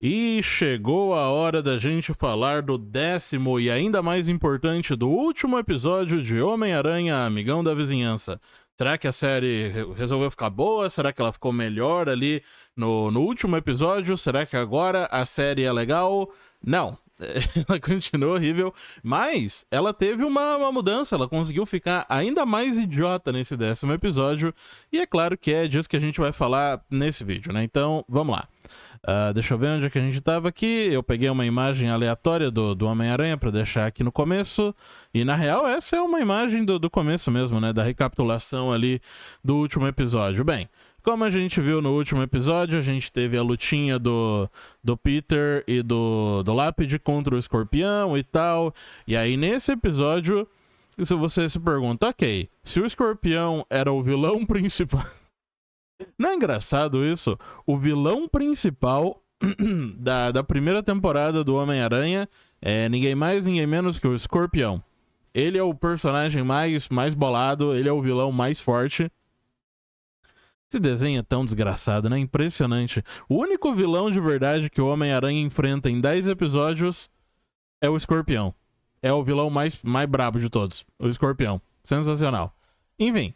E chegou a hora da gente falar do 10º e ainda mais importante do último episódio de Homem-Aranha, Amigão da Vizinhança. Será que a série resolveu ficar boa? Será que ela ficou melhor ali no último episódio? Será que agora a série é legal? Não, ela continua horrível, mas ela teve uma mudança, ela conseguiu ficar ainda mais idiota nesse 10º episódio, e é claro que é disso que a gente vai falar nesse vídeo, né? Então, vamos lá. Deixa eu ver onde é que a gente tava aqui. Eu peguei uma imagem aleatória do Homem-Aranha pra deixar aqui no começo. E na real, essa é uma imagem do começo mesmo, né? Da recapitulação ali do último episódio. Bem, como a gente viu no último episódio, a gente teve a lutinha do Peter e do Lápide contra o Escorpião e tal. E aí, nesse episódio, se você se pergunta, ok, se o Escorpião era o vilão principal. Não é engraçado isso? O vilão principal da primeira temporada do Homem-Aranha é ninguém mais, ninguém menos que o Escorpião. Ele é o personagem mais bolado, ele é o vilão mais forte. Esse desenho é tão desgraçado, né? Impressionante. O único vilão de verdade que o Homem-Aranha enfrenta em 10 episódios é o Escorpião. É o vilão mais brabo de todos. O Escorpião. Sensacional. Enfim.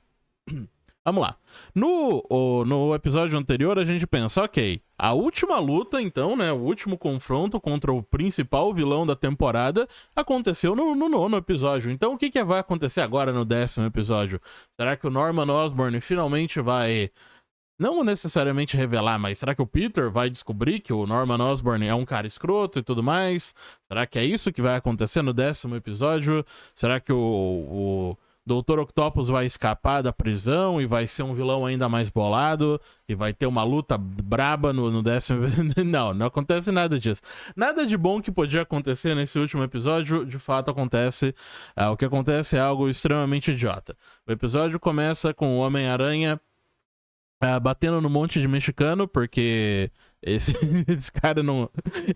Vamos lá. No episódio anterior, a gente pensa, ok, a última luta, então, né, o último confronto contra o principal vilão da temporada aconteceu no 9º episódio. Então, o que vai acontecer agora no 10º episódio? Será que o Norman Osborn finalmente vai, não necessariamente revelar, mas será que o Peter vai descobrir que o Norman Osborn é um cara escroto e tudo mais? Será que é isso que vai acontecer no 10º episódio? Será que o Dr. Octopus vai escapar da prisão e vai ser um vilão ainda mais bolado e vai ter uma luta braba no 10º... Não acontece nada disso. Nada de bom que podia acontecer nesse último episódio, de fato acontece. O que acontece é algo extremamente idiota. O episódio começa com o Homem-Aranha batendo no monte de mexicano, porque esse cara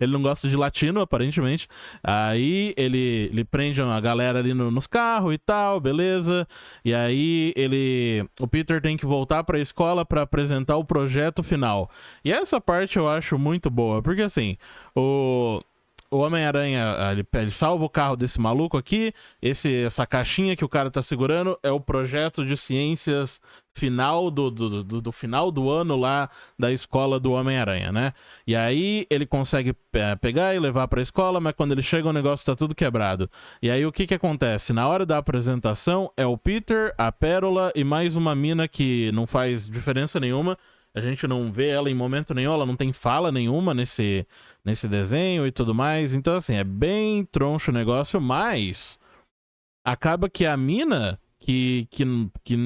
ele não gosta de latino, aparentemente. Aí ele prende a galera ali nos carros e tal, beleza. E aí o Peter tem que voltar pra escola pra apresentar o projeto final. E essa parte eu acho muito boa, porque assim, o Homem-Aranha, ele salva o carro desse maluco aqui. Essa caixinha que o cara tá segurando é o projeto de ciências final do final do ano lá da escola do Homem-Aranha, né? E aí ele consegue pegar e levar pra escola, mas quando ele chega o negócio tá tudo quebrado. E aí o que acontece? Na hora da apresentação é o Peter, a Pérola e mais uma mina que não faz diferença nenhuma. A gente não vê ela em momento nenhum, ela não tem fala nenhuma nesse desenho e tudo mais. Então, assim, é bem troncho o negócio, mas acaba que a mina, que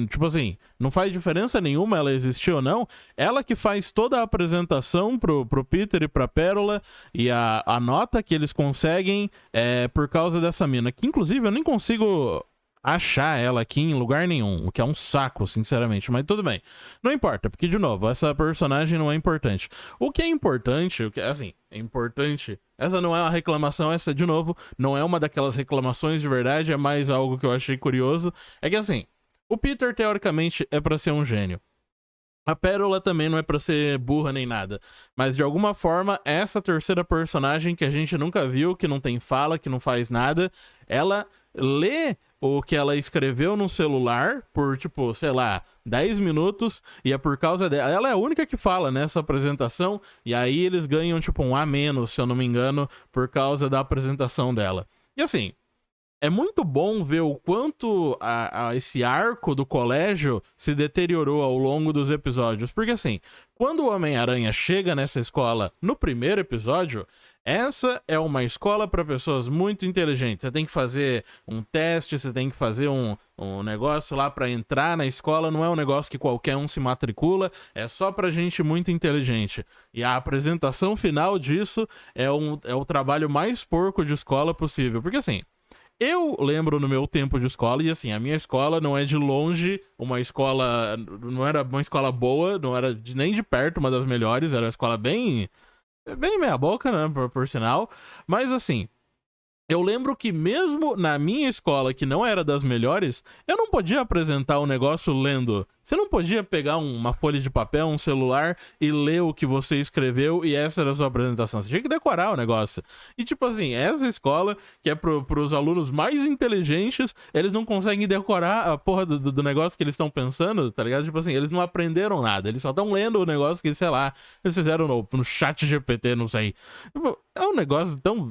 tipo assim, não faz diferença nenhuma ela existir ou não, ela que faz toda a apresentação pro Peter e pra Pérola, e a nota que eles conseguem é por causa dessa mina, que inclusive eu nem consigo achar ela aqui em lugar nenhum, o que é um saco, sinceramente, mas tudo bem. Não importa, porque, de novo, essa personagem não é importante. O que é importante, assim, é importante, essa não é uma reclamação, essa, de novo, não é uma daquelas reclamações de verdade, é mais algo que eu achei curioso, é que, assim, o Peter, teoricamente, é pra ser um gênio. A Pérola também não é pra ser burra nem nada. Mas, de alguma forma, essa terceira personagem que a gente nunca viu, que não tem fala, que não faz nada, ela lê o que ela escreveu no celular por, tipo, sei lá, 10 minutos, e é por causa dela. Ela é a única que fala nessa apresentação, e aí eles ganham, tipo, um A menos, se eu não me engano, por causa da apresentação dela. E assim, é muito bom ver o quanto esse arco do colégio se deteriorou ao longo dos episódios. Porque assim, quando o Homem-Aranha chega nessa escola no primeiro episódio, essa é uma escola para pessoas muito inteligentes. Você tem que fazer um teste, você tem que fazer um negócio lá para entrar na escola. Não é um negócio que qualquer um se matricula, é só pra gente muito inteligente. E a apresentação final disso é o trabalho mais porco de escola possível. Porque assim, eu lembro no meu tempo de escola, e assim, a minha escola não é de longe uma escola, não era uma escola boa, não era nem de perto uma das melhores, era uma escola bem meia boca, né, por sinal, mas assim, Eu lembro que mesmo na minha escola, que não era das melhores, eu não podia apresentar o negócio lendo. Você não podia pegar uma folha de papel, um celular e ler o que você escreveu e essa era a sua apresentação. Você tinha que decorar o negócio. E tipo assim, essa escola, que é pros alunos mais inteligentes, eles não conseguem decorar a porra do negócio que eles estão pensando, tá ligado? Tipo assim, eles não aprenderam nada, eles só estão lendo o negócio que, sei lá, eles fizeram no chat GPT, não sei. Tipo, é um negócio tão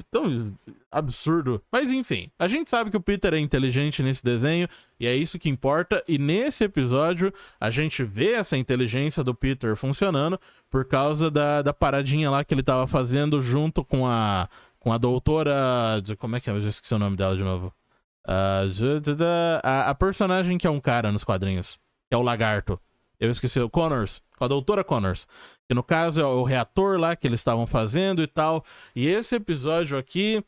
absurdo. Mas enfim, a gente sabe que o Peter é inteligente nesse desenho e é isso que importa. E nesse episódio a gente vê essa inteligência do Peter funcionando por causa da paradinha lá que ele tava fazendo junto com a doutora... Como é que é? Eu já esqueci o nome dela de novo. A personagem que é um cara nos quadrinhos, que é o Lagarto. Eu esqueci, o Connors, com a doutora Connors. Que no caso é o reator lá que eles estavam fazendo e tal. E esse episódio aqui,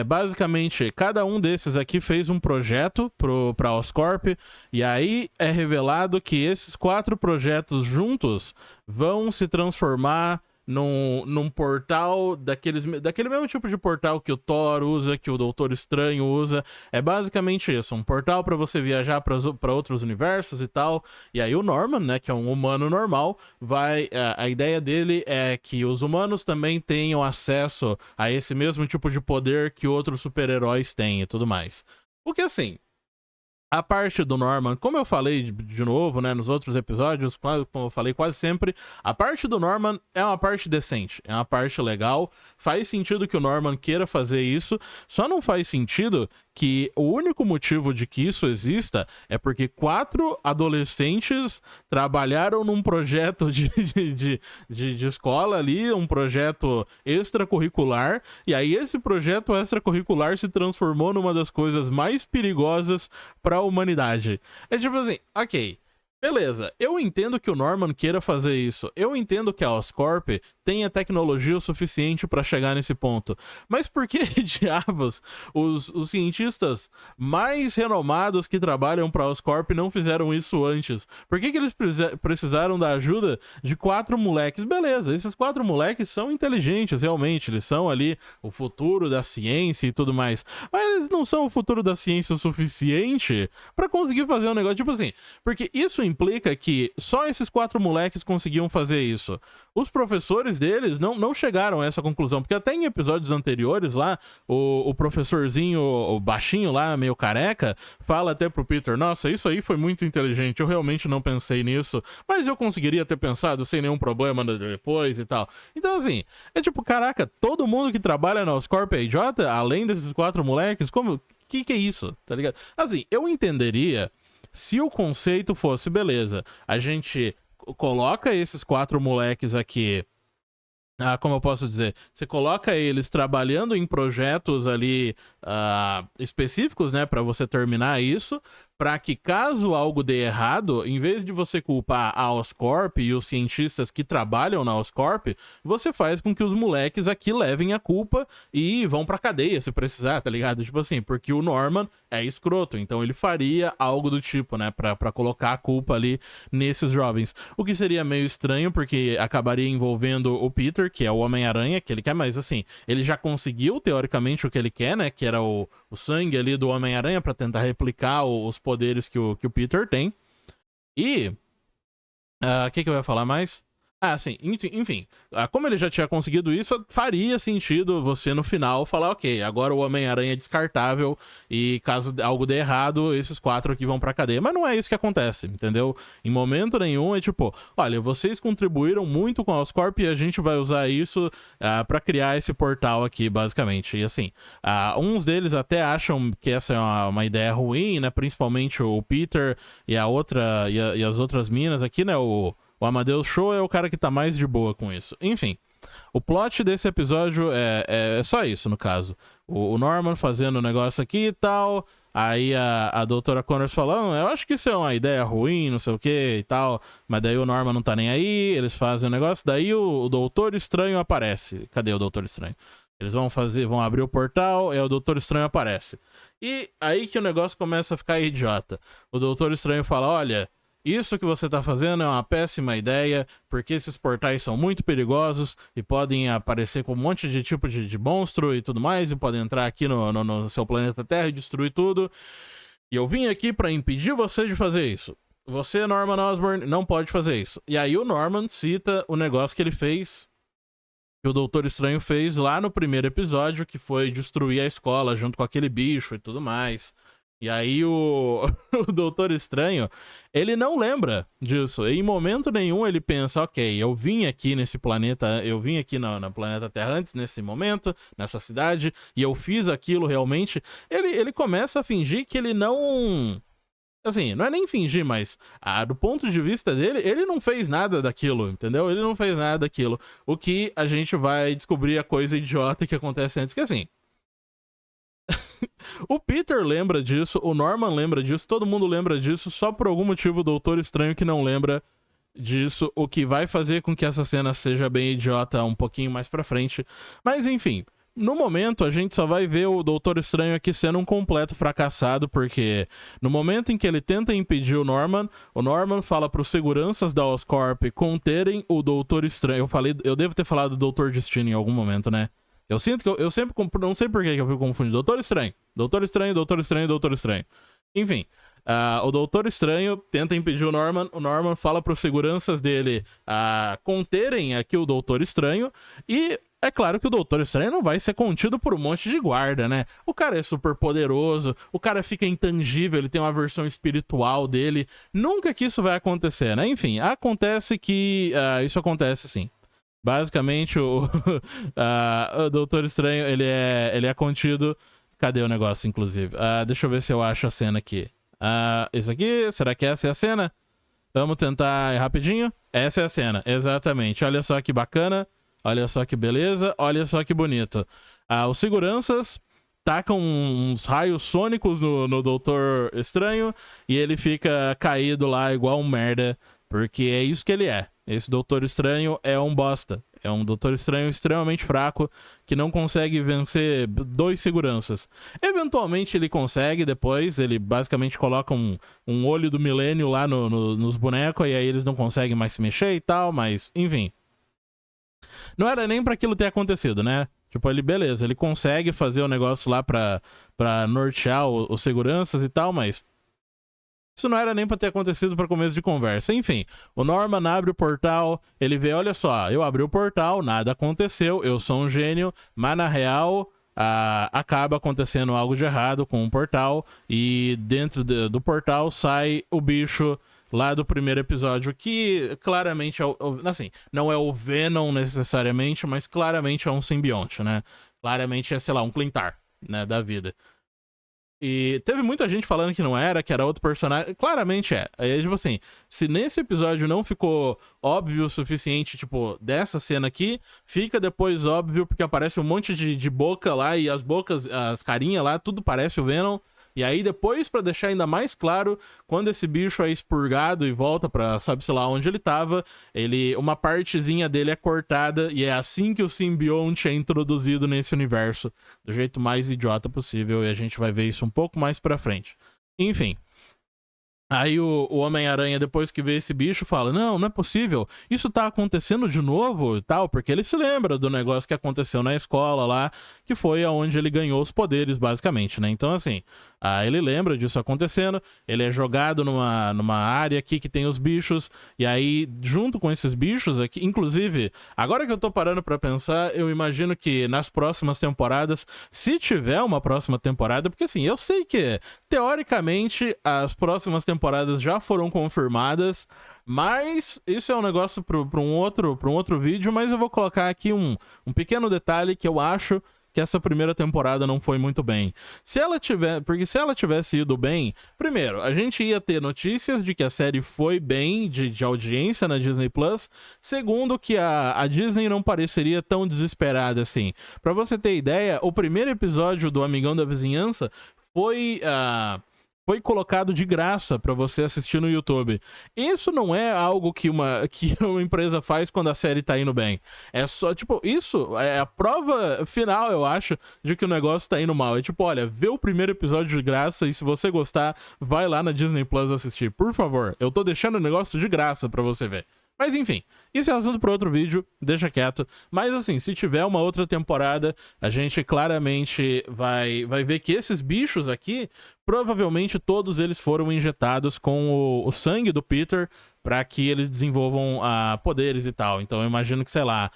basicamente, cada um desses aqui fez um projeto pra Oscorp. E aí é revelado que esses 4 projetos juntos vão se transformar num portal daquele mesmo tipo de portal que o Thor usa, que o Doutor Estranho usa. É basicamente isso, um portal para você viajar para outros universos e tal. E aí o Norman, né, que é um humano normal, a ideia dele é que os humanos também tenham acesso a esse mesmo tipo de poder que outros super-heróis têm e tudo mais. Porque assim, a parte do Norman, como eu falei de novo, né, nos outros episódios, como eu falei quase sempre, a parte do Norman é uma parte decente, é uma parte legal, faz sentido que o Norman queira fazer isso, só não faz sentido que o único motivo de que isso exista é porque 4 adolescentes trabalharam num projeto de escola ali, um projeto extracurricular, e aí esse projeto extracurricular se transformou numa das coisas mais perigosas para a humanidade. É tipo assim, ok, beleza, eu entendo que o Norman queira fazer isso, eu entendo que a Oscorp tenha tecnologia o suficiente para chegar nesse ponto, mas por que diabos os cientistas mais renomados que trabalham para a Oscorp não fizeram isso antes? Por que eles precisaram da ajuda de 4 moleques? Beleza, esses 4 moleques são inteligentes, realmente, eles são ali o futuro da ciência e tudo mais, mas eles não são o futuro da ciência o suficiente para conseguir fazer um negócio, tipo assim, porque isso implica que só esses 4 moleques conseguiam fazer isso. Os professores deles não chegaram a essa conclusão, porque até em episódios anteriores lá, o professorzinho, o baixinho lá, meio careca, fala até pro Peter, nossa, isso aí foi muito inteligente, eu realmente não pensei nisso, mas eu conseguiria ter pensado sem nenhum problema depois e tal. Então assim, é tipo, caraca, todo mundo que trabalha na Oscorp é idiota, além desses 4 moleques, como... Que é isso, tá ligado? Assim, eu entenderia se o conceito fosse, beleza, a gente coloca esses 4 moleques aqui, como eu posso dizer, você coloca eles trabalhando em projetos ali específicos, né, para você terminar isso, para que caso algo dê errado, em vez de você culpar a Oscorp e os cientistas que trabalham na Oscorp, você faz com que os moleques aqui levem a culpa e vão pra cadeia se precisar, tá ligado? Tipo assim, porque o Norman é escroto, então ele faria algo do tipo, né, pra colocar a culpa ali nesses jovens. O que seria meio estranho, porque acabaria envolvendo o Peter, que é o Homem-Aranha, que ele quer, mas assim, ele já conseguiu, teoricamente, o que ele quer, né, que era o sangue ali do Homem-Aranha pra tentar replicar os poderes que o Peter tem. E... o que eu ia falar mais? Sim, enfim, como ele já tinha conseguido isso, faria sentido você no final falar, ok, agora o Homem-Aranha é descartável e caso algo dê errado, esses 4 aqui vão pra cadeia. Mas não é isso que acontece, entendeu? Em momento nenhum é tipo, olha, vocês contribuíram muito com a Oscorp e a gente vai usar isso pra criar esse portal aqui, basicamente. E assim, uns deles até acham que essa é uma ideia ruim, né? Principalmente o Peter e a outra e as outras minas aqui, né? O Amadeus Cho é o cara que tá mais de boa com isso. Enfim, o plot desse episódio é só isso, no caso. O Norman fazendo o negócio aqui e tal, aí a doutora Connors falando, eu acho que isso é uma ideia ruim, não sei o que e tal, mas daí o Norman não tá nem aí, eles fazem o negócio, daí o Doutor Estranho aparece. Cadê o Doutor Estranho? Eles vão abrir o portal e o Doutor Estranho aparece. E aí que o negócio começa a ficar idiota. O Doutor Estranho fala, olha... isso que você tá fazendo é uma péssima ideia, porque esses portais são muito perigosos e podem aparecer com um monte de tipo de monstro e tudo mais, e podem entrar aqui no seu planeta Terra e destruir tudo. E eu vim aqui pra impedir você de fazer isso. Você, Norman Osborn, não pode fazer isso. E aí o Norman cita o negócio que ele fez, que o Doutor Estranho fez lá no primeiro episódio, que foi destruir a escola junto com aquele bicho e tudo mais. E aí o Doutor Estranho, ele não lembra disso. Em momento nenhum ele pensa, ok, eu vim aqui nesse planeta, eu vim aqui no planeta Terra antes, nesse momento, nessa cidade, e eu fiz aquilo realmente. Ele começa a fingir que ele não... Assim, não é nem fingir, mas do ponto de vista dele, ele não fez nada daquilo, entendeu? Ele não fez nada daquilo. O que a gente vai descobrir a coisa idiota que acontece antes, que assim... O Peter lembra disso, o Norman lembra disso, todo mundo lembra disso, só por algum motivo o Doutor Estranho que não lembra disso, o que vai fazer com que essa cena seja bem idiota um pouquinho mais pra frente. Mas enfim, no momento a gente só vai ver o Doutor Estranho aqui sendo um completo fracassado, porque no momento em que ele tenta impedir o Norman fala pros seguranças da Oscorp conterem o Doutor Estranho. Eu devo ter falado do Doutor Destino em algum momento, né? Eu sinto que eu sempre... Não sei por que eu fui confundido. Doutor Estranho. Doutor Estranho, Doutor Estranho, Doutor Estranho. Enfim, o Doutor Estranho tenta impedir o Norman fala pros seguranças dele conterem aqui o Doutor Estranho. E é claro que o Doutor Estranho não vai ser contido por um monte de guarda, né? O cara é super poderoso, o cara fica intangível, ele tem uma versão espiritual dele. Nunca que isso vai acontecer, né? Enfim, acontece que isso acontece sim. Basicamente, o Doutor Estranho, ele é contido... Cadê o negócio, inclusive? Deixa eu ver se eu acho a cena aqui. Isso aqui, será que essa é a cena? Vamos tentar rapidinho. Essa é a cena, exatamente. Olha só que bacana, olha só que beleza, olha só que bonito. Os seguranças tacam uns raios sônicos no Doutor Estranho e ele fica caído lá igual um merda, porque é isso que ele é. Esse Doutor Estranho é um bosta. É um Doutor Estranho extremamente fraco que não consegue vencer 2 seguranças. Eventualmente ele consegue depois, ele basicamente coloca um olho do milênio lá nos bonecos e aí eles não conseguem mais se mexer e tal, mas enfim. Não era nem pra aquilo ter acontecido, né? Tipo, beleza, ele consegue fazer o negócio lá pra nortear os seguranças e tal, mas... Isso não era nem pra ter acontecido para começo de conversa. Enfim, o Norman abre o portal, ele vê, olha só, eu abri o portal, nada aconteceu, eu sou um gênio, mas na real acaba acontecendo algo de errado com o portal e dentro do portal sai o bicho lá do primeiro episódio, que claramente assim, não é o Venom necessariamente, mas claramente é um simbionte, né? Claramente é, sei lá, um Clintar, né, da vida. E teve muita gente falando que não era, que era outro personagem. Claramente é. Aí, tipo assim, se nesse episódio não ficou óbvio o suficiente, tipo, dessa cena aqui, fica depois óbvio porque aparece um monte de boca lá e as bocas, as carinhas lá, tudo parece o Venom. E aí depois, pra deixar ainda mais claro, quando esse bicho é expurgado e volta pra sabe-se lá onde ele tava, uma partezinha dele é cortada e é assim que o simbionte é introduzido nesse universo, do jeito mais idiota possível, e a gente vai ver isso um pouco mais pra frente. Enfim. Aí o Homem-Aranha, depois que vê esse bicho, fala, não é possível, isso tá acontecendo de novo e tal, porque ele se lembra do negócio que aconteceu na escola lá, que foi aonde ele ganhou os poderes, basicamente, né? Então, assim, ele lembra disso acontecendo, ele é jogado numa área aqui que tem os bichos, e aí, junto com esses bichos aqui, inclusive, agora que eu tô parando pra pensar, eu imagino que nas próximas temporadas, se tiver uma próxima temporada, porque assim, eu sei que, teoricamente, as próximas temporadas já foram confirmadas, mas isso é um negócio para um outro vídeo, mas eu vou colocar aqui um pequeno detalhe que eu acho que essa primeira temporada não foi muito bem. Porque se ela tivesse ido bem, primeiro, a gente ia ter notícias de que a série foi bem de audiência na Disney Plus. Segundo, que a Disney não pareceria tão desesperada assim. Pra você ter ideia, o primeiro episódio do Amigão da Vizinhança foi foi colocado de graça pra você assistir no YouTube. Isso não é algo que uma empresa faz quando a série tá indo bem. É só, tipo, isso é a prova final, eu acho, de que o negócio tá indo mal. É tipo, olha, vê o primeiro episódio de graça e se você gostar, vai lá na Disney Plus assistir. Por favor, eu tô deixando o negócio de graça pra você ver. Mas enfim, isso é assunto para outro vídeo, deixa quieto. Mas assim, se tiver uma outra temporada, a gente claramente vai ver que esses bichos aqui, provavelmente todos eles foram injetados com o sangue do Peter para que eles desenvolvam poderes e tal. Então eu imagino que, sei lá,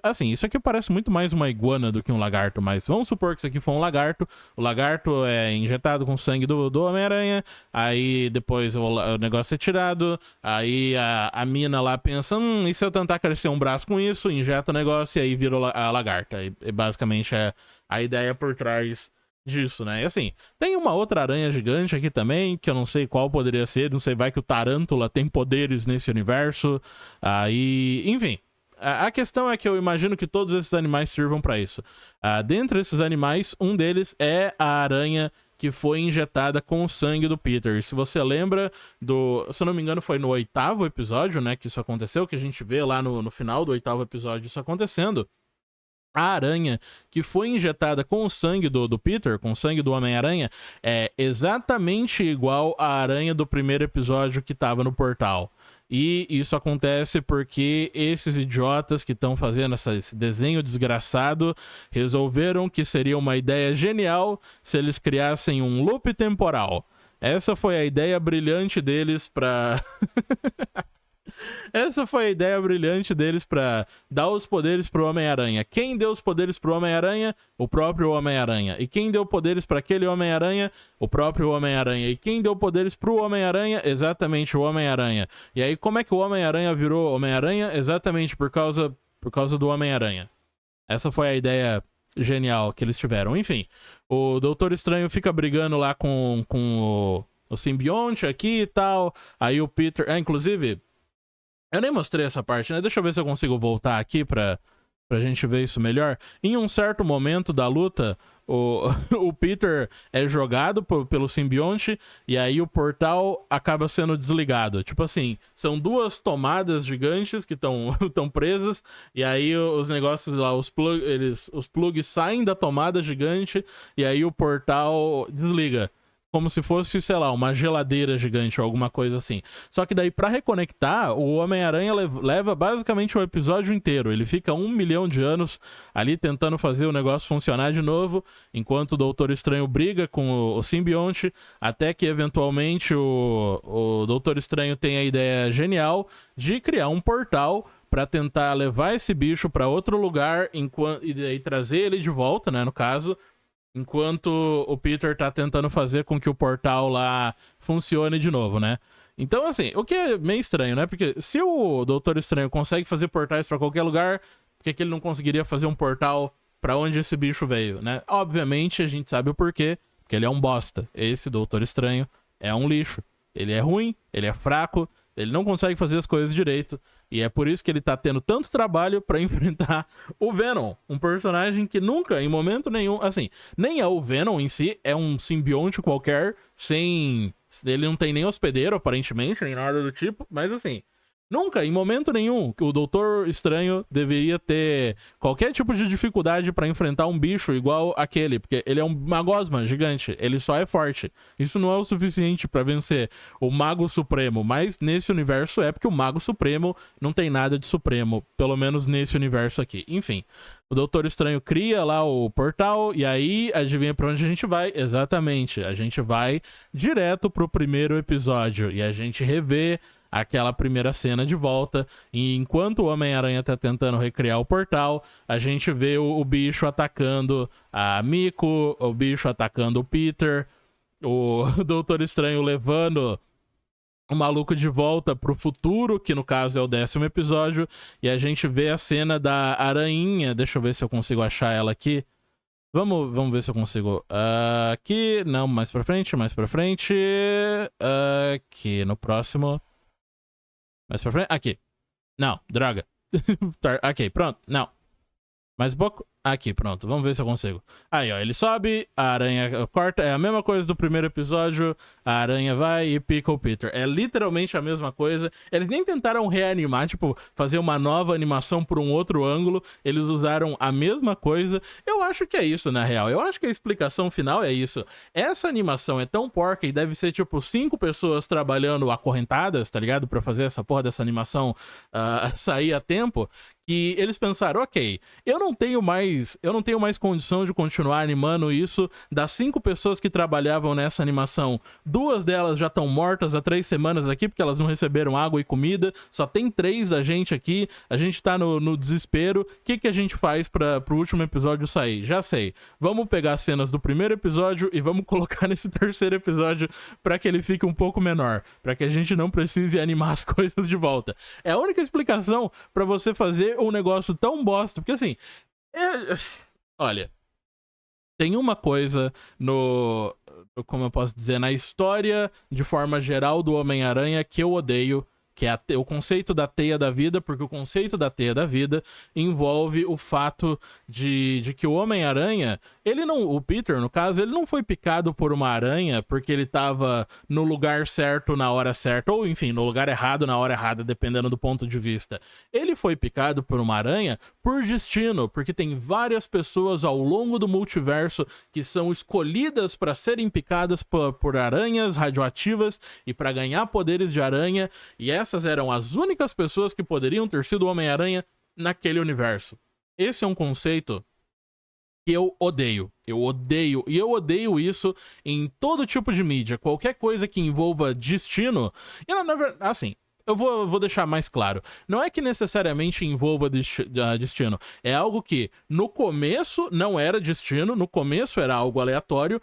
assim, isso aqui parece muito mais uma iguana do que um lagarto, mas vamos supor que isso aqui foi um lagarto. O lagarto é injetado com sangue do Homem-Aranha, aí depois o negócio é tirado, aí a mina lá pensa, e se eu tentar crescer um braço com isso, injeta o negócio e aí vira a lagarta. E basicamente é a ideia por trás disso, né? E assim, tem uma outra aranha gigante aqui também, que eu não sei qual poderia ser, não sei, vai que o Tarântula tem poderes nesse universo, aí, enfim. A questão é que eu imagino que todos esses animais sirvam pra isso. Dentre esses animais, um deles é a aranha que foi injetada com o sangue do Peter. E se você lembra se eu não me engano, foi no 8º episódio, né, que isso aconteceu, que a gente vê lá no final do 8º episódio isso acontecendo. A aranha que foi injetada com o sangue do Peter, com o sangue do Homem-Aranha, é exatamente igual à aranha do primeiro episódio que tava no portal. E isso acontece porque esses idiotas que estão fazendo esse desenho desgraçado resolveram que seria uma ideia genial se eles criassem um loop temporal. Essa foi a ideia brilhante deles pra... Essa foi a ideia brilhante deles pra dar os poderes pro Homem-Aranha. Quem deu os poderes pro Homem-Aranha? O próprio Homem-Aranha. E quem deu poderes pra aquele Homem-Aranha? O próprio Homem-Aranha. E quem deu poderes pro Homem-Aranha? Exatamente, o Homem-Aranha. E aí, como é que o Homem-Aranha virou Homem-Aranha? Exatamente por causa do Homem-Aranha. Essa foi a ideia genial que eles tiveram. Enfim, o Doutor Estranho fica brigando lá com o simbionte aqui e tal. Aí o Peter... inclusive... Eu nem mostrei essa parte, né? Deixa eu ver se eu consigo voltar aqui pra gente ver isso melhor. Em um certo momento da luta, o Peter é jogado pelo simbionte e aí o portal acaba sendo desligado. Tipo assim, são duas tomadas gigantes que estão presas e aí os negócios lá, os plugs saem da tomada gigante e aí o portal desliga. Como se fosse, sei lá, uma geladeira gigante ou alguma coisa assim. Só que daí, pra reconectar, o Homem-Aranha leva basicamente o episódio inteiro. Ele fica 1 milhão de anos ali tentando fazer o negócio funcionar de novo, enquanto o Doutor Estranho briga com o simbionte, até que, eventualmente, o Doutor Estranho tem a ideia genial de criar um portal pra tentar levar esse bicho pra outro lugar e daí trazer ele de volta, né, no caso... Enquanto o Peter tá tentando fazer com que o portal lá funcione de novo, né? Então, assim, o que é meio estranho, né? Porque se o Doutor Estranho consegue fazer portais pra qualquer lugar, por que ele não conseguiria fazer um portal pra onde esse bicho veio, né? Obviamente, a gente sabe o porquê, porque ele é um bosta. Esse Doutor Estranho é um lixo. Ele é ruim, ele é fraco, ele não consegue fazer as coisas direito. E é por isso que ele tá tendo tanto trabalho pra enfrentar o Venom. Um personagem que nunca, em momento nenhum... Assim, nem é o Venom em si, é um simbionte qualquer, sem... Ele não tem nem hospedeiro, aparentemente, nem nada do tipo. Mas assim... Nunca, em momento nenhum, o Doutor Estranho deveria ter qualquer tipo de dificuldade pra enfrentar um bicho igual aquele, porque ele é uma gosma gigante, ele só é forte. Isso não é o suficiente pra vencer o Mago Supremo, mas nesse universo é porque o Mago Supremo não tem nada de supremo, pelo menos nesse universo aqui. Enfim, o Doutor Estranho cria lá o portal e aí, adivinha pra onde a gente vai? Exatamente, a gente vai direto pro primeiro episódio e a gente revê aquela primeira cena de volta, e enquanto o Homem-Aranha tá tentando recriar o portal, a gente vê o bicho atacando a Miko, o bicho atacando o Peter, o Doutor Estranho levando o maluco de volta pro futuro, que no caso é o 10º episódio, e a gente vê a cena da aranhinha, deixa eu ver se eu consigo achar ela aqui. Vamos ver se eu consigo. Aqui, não, mais pra frente. Aqui, no próximo... Mais pra frente? Aqui. Não, droga. Ok, pronto. Não. Mais um pouco. Aqui, pronto. Vamos ver se eu consigo. Aí, ó, ele sobe, a aranha corta. É a mesma coisa do primeiro episódio. A aranha vai e pica o Peter. É literalmente a mesma coisa. Eles nem tentaram reanimar, tipo, fazer uma nova animação por um outro ângulo. Eles usaram a mesma coisa. Eu acho que é isso, na real. Eu acho que a explicação final é isso. Essa animação é tão porca e deve ser, tipo, 5 pessoas trabalhando acorrentadas, tá ligado? Pra fazer essa porra dessa animação sair a tempo. Que eles pensaram, ok, eu não tenho mais condição de continuar animando isso. Das 5 pessoas que trabalhavam nessa animação, 2 delas já estão mortas há 3 semanas aqui, porque elas não receberam água e comida. Só tem 3 da gente aqui, a gente tá no desespero. O que a gente faz pro último episódio sair? Já sei, vamos pegar cenas do primeiro episódio e vamos colocar nesse terceiro episódio pra que ele fique um pouco menor, pra que a gente não precise animar as coisas de volta. É a única explicação pra você fazer um negócio tão bosta, porque assim, olha, tem uma coisa como eu posso dizer, na história de forma geral do Homem-Aranha que eu odeio, que é o conceito da teia da vida, porque o conceito da teia da vida envolve o fato de que o Homem-Aranha, o Peter, no caso, ele não foi picado por uma aranha porque ele tava no lugar certo na hora certa, ou enfim, no lugar errado na hora errada, dependendo do ponto de vista. Ele foi picado por uma aranha por destino, porque tem várias pessoas ao longo do multiverso que são escolhidas para serem picadas por aranhas radioativas e para ganhar poderes de aranha, e essas eram as únicas pessoas que poderiam ter sido o Homem-Aranha naquele universo. Esse é um conceito que eu odeio. Eu odeio. E eu odeio isso em todo tipo de mídia. Qualquer coisa que envolva destino. E na verdade, assim, eu vou deixar mais claro. Não é que necessariamente envolva destino. É algo que no começo não era destino. No começo era algo aleatório.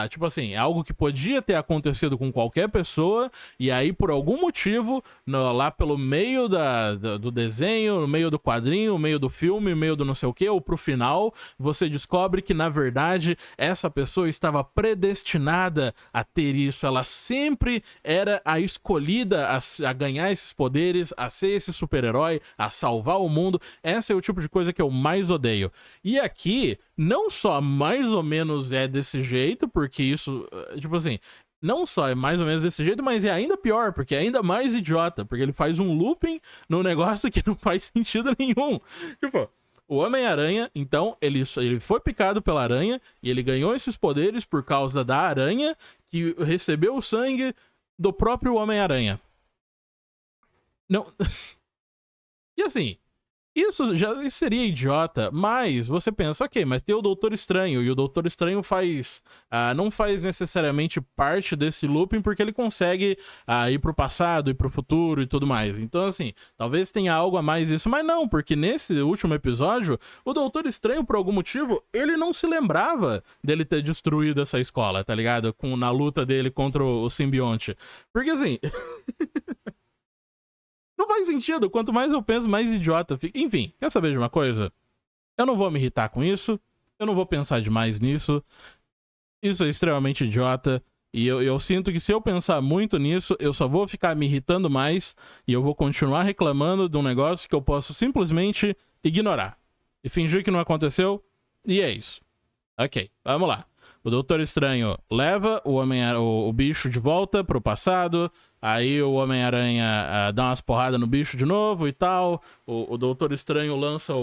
Tipo assim, é algo que podia ter acontecido com qualquer pessoa. E aí, por algum motivo, lá pelo meio do desenho, no meio do quadrinho, no meio do filme, no meio do não sei o que, ou pro final, você descobre que, na verdade, essa pessoa estava predestinada a ter isso. Ela sempre era a escolhida a ganhar esses poderes, a ser esse super-herói, a salvar o mundo. Esse é o tipo de coisa que eu mais odeio. E aqui, não só mais ou menos é desse jeito, porque isso, tipo assim, não só é mais ou menos desse jeito, mas é ainda pior, porque é ainda mais idiota, porque ele faz um looping num negócio que não faz sentido nenhum. Tipo, o Homem-Aranha, então, ele foi picado pela aranha e ele ganhou esses poderes por causa da aranha que recebeu o sangue do próprio Homem-Aranha. Não. E assim, isso seria idiota, mas você pensa, ok, mas tem o Doutor Estranho, e o Doutor Estranho não faz necessariamente parte desse looping, porque ele consegue ir pro passado e pro futuro e tudo mais. Então, assim, talvez tenha algo a mais isso, mas não, porque nesse último episódio, o Doutor Estranho, por algum motivo, ele não se lembrava dele ter destruído essa escola, tá ligado? Na luta dele contra o simbionte. Porque, assim... Não faz sentido. Quanto mais eu penso, mais idiota fica. Enfim, quer saber de uma coisa? Eu não vou me irritar com isso. Eu não vou pensar demais nisso. Isso é extremamente idiota. E eu sinto que se eu pensar muito nisso, eu só vou ficar me irritando mais. E eu vou continuar reclamando de um negócio que eu posso simplesmente ignorar. E fingir que não aconteceu. E é isso. Ok, vamos lá. O Doutor Estranho leva o bicho de volta pro passado. Aí o Homem-Aranha dá umas porradas no bicho de novo e tal. O Doutor Estranho lança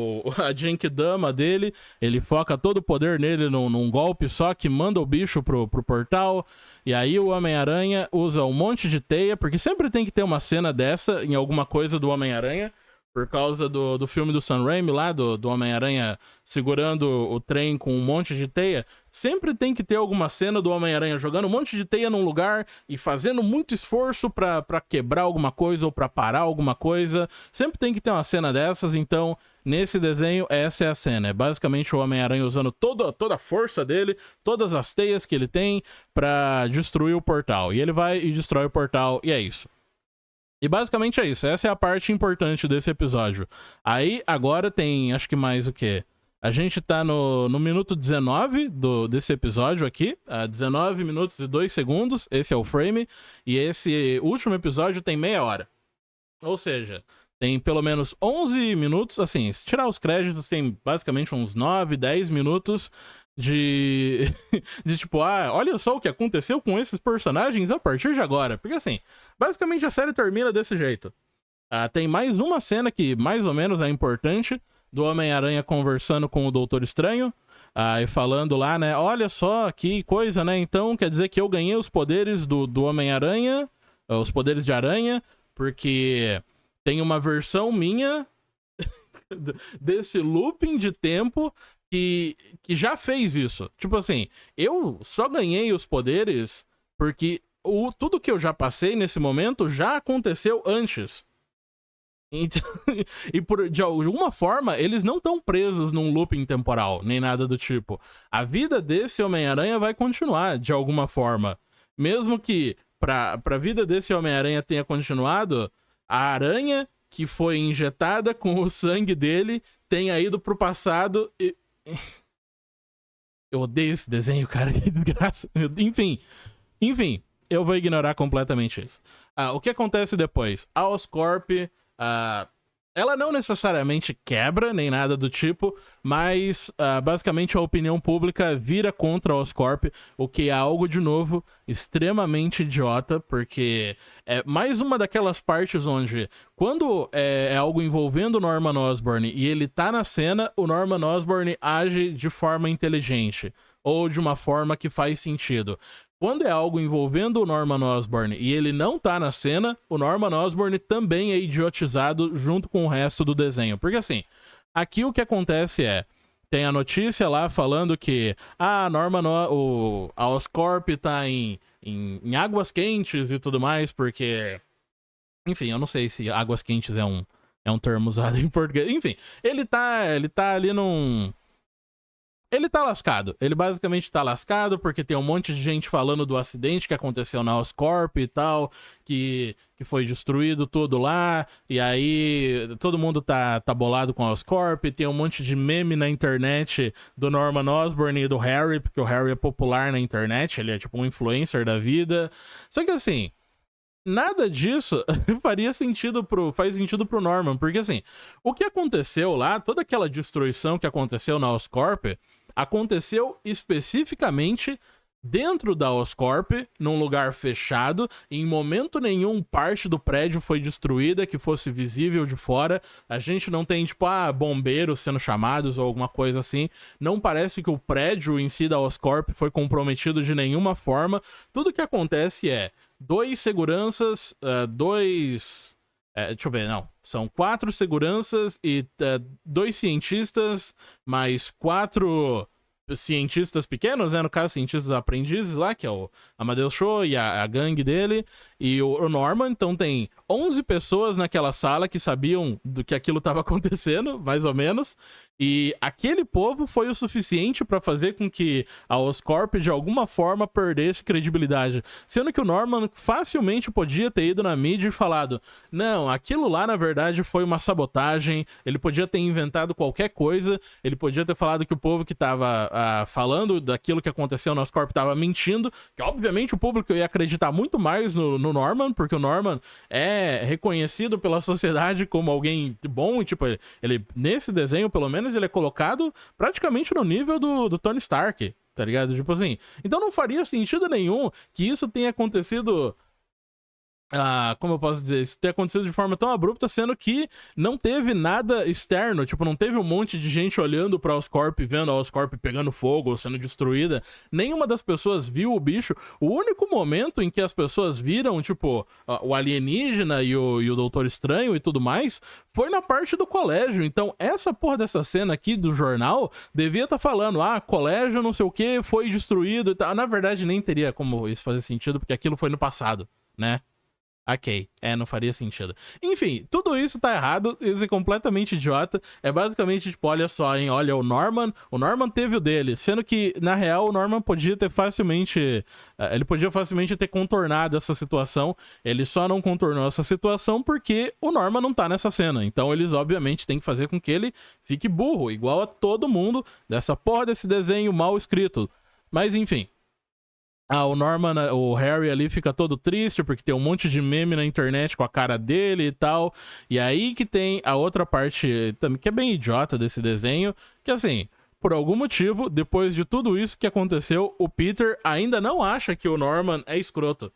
a Genkidama dele. Ele foca todo o poder nele num golpe só que manda o bicho pro portal. E aí o Homem-Aranha usa um monte de teia, porque sempre tem que ter uma cena dessa em alguma coisa do Homem-Aranha. Por causa do filme do Sam Raimi lá, do Homem-Aranha segurando o trem com um monte de teia. Sempre tem que ter alguma cena do Homem-Aranha jogando um monte de teia num lugar e fazendo muito esforço pra quebrar alguma coisa ou pra parar alguma coisa. Sempre tem que ter uma cena dessas, então nesse desenho essa é a cena. É basicamente o Homem-Aranha usando toda a força dele, todas as teias que ele tem pra destruir o portal. E ele vai e destrói o portal e é isso. E basicamente é isso, essa é a parte importante desse episódio. Aí, agora tem, acho que mais o quê? A gente tá no minuto 19 desse episódio aqui, 19 minutos e 2 segundos, esse é o frame, e esse último episódio tem meia hora. Ou seja, Tem pelo menos 11 minutos, assim, se tirar os créditos, tem basicamente uns 9, 10 minutos de, de tipo, olha só o que aconteceu com esses personagens a partir de agora. Porque assim, basicamente a série termina desse jeito. Tem mais uma cena que mais ou menos é importante, do Homem-Aranha conversando com o Doutor Estranho, e falando lá, né, olha só que coisa, né, então quer dizer que eu ganhei os poderes do Homem-Aranha, os poderes de aranha, porque tem uma versão minha desse looping de tempo que já fez isso. Tipo assim, eu só ganhei os poderes porque tudo que eu já passei nesse momento já aconteceu antes. Então, e de alguma forma, eles não estão presos num looping temporal, nem nada do tipo. A vida desse Homem-Aranha vai continuar, de alguma forma. Mesmo que pra vida desse Homem-Aranha tenha continuado, a aranha que foi injetada com o sangue dele tenha ido pro passado e... Eu odeio esse desenho, cara, que desgraça. Enfim, eu vou ignorar completamente isso. O que acontece depois? A Oscorp... ela não necessariamente quebra, nem nada do tipo, mas basicamente a opinião pública vira contra a Oscorp, o que é algo, de novo, extremamente idiota, porque é mais uma daquelas partes onde, quando é algo envolvendo o Norman Osborn e ele tá na cena, o Norman Osborn age de forma inteligente, ou de uma forma que faz sentido. Quando é algo envolvendo o Norman Osborn e ele não tá na cena, o Norman Osborn também é idiotizado junto com o resto do desenho. Porque assim, aqui o que acontece tem a notícia lá falando que a Oscorp tá em águas quentes e tudo mais, porque... Enfim, eu não sei se águas quentes é um termo usado em português. Enfim, ele tá ali num... Ele tá lascado. Ele basicamente tá lascado porque tem um monte de gente falando do acidente que aconteceu na Oscorp e tal, que foi destruído tudo lá, e aí todo mundo tá bolado com a Oscorp, tem um monte de meme na internet do Norman Osborn e do Harry, porque o Harry é popular na internet, ele é tipo um influencer da vida. Só que assim, nada disso faz sentido pro Norman, porque assim, o que aconteceu lá, toda aquela destruição que aconteceu na Oscorp, aconteceu especificamente dentro da Oscorp, num lugar fechado. Em momento nenhum parte do prédio foi destruída que fosse visível de fora. A gente não tem, tipo, bombeiros sendo chamados ou alguma coisa assim. Não parece que o prédio em si da Oscorp foi comprometido de nenhuma forma. Tudo que acontece dois seguranças, deixa eu ver, não. São 4 seguranças e 2 cientistas, mais 4 cientistas pequenos, né? No caso, cientistas aprendizes lá, que é o Amadeus Cho e a gangue dele, e o Norman. Então tem 11 pessoas naquela sala que sabiam do que aquilo estava acontecendo, mais ou menos, e aquele povo foi o suficiente para fazer com que a Oscorp de alguma forma perdesse credibilidade, sendo que o Norman facilmente podia ter ido na mídia e falado, não, aquilo lá na verdade foi uma sabotagem, ele podia ter inventado qualquer coisa, ele podia ter falado que o povo que tava falando daquilo que aconteceu na Oscorp tava mentindo, que obviamente o público ia acreditar muito mais no Norman, porque o Norman é reconhecido pela sociedade como alguém bom, e tipo, ele nesse desenho, pelo menos, ele é colocado praticamente no nível do Tony Stark, tá ligado? Tipo assim, então não faria sentido nenhum que isso tenha acontecido... como eu posso dizer, isso ter acontecido de forma tão abrupta, sendo que não teve nada externo, tipo, não teve um monte de gente olhando pra Oscorp, vendo a Oscorp pegando fogo ou sendo destruída. Nenhuma das pessoas viu o bicho. O único momento em que as pessoas viram, tipo, o alienígena e o Doutor Estranho e tudo mais, foi na parte do colégio. Então, essa porra dessa cena aqui do jornal devia estar falando, colégio não sei o que foi destruído e tal. Na verdade, nem teria como isso fazer sentido, porque aquilo foi no passado, né? Ok, não faria sentido. Enfim, tudo isso tá errado, isso é completamente idiota. É basicamente, tipo, olha só, hein, olha, o Norman teve o dele, sendo que, na real, o Norman podia ter facilmente... ele podia facilmente ter contornado essa situação, ele só não contornou essa situação porque o Norman não tá nessa cena. Então eles, obviamente, têm que fazer com que ele fique burro, igual a todo mundo dessa porra desse desenho mal escrito. Mas, enfim... o Norman, o Harry ali fica todo triste porque tem um monte de meme na internet com a cara dele e tal. E aí que tem a outra parte também que é bem idiota desse desenho, que assim, por algum motivo, depois de tudo isso que aconteceu, o Peter ainda não acha que o Norman é escroto.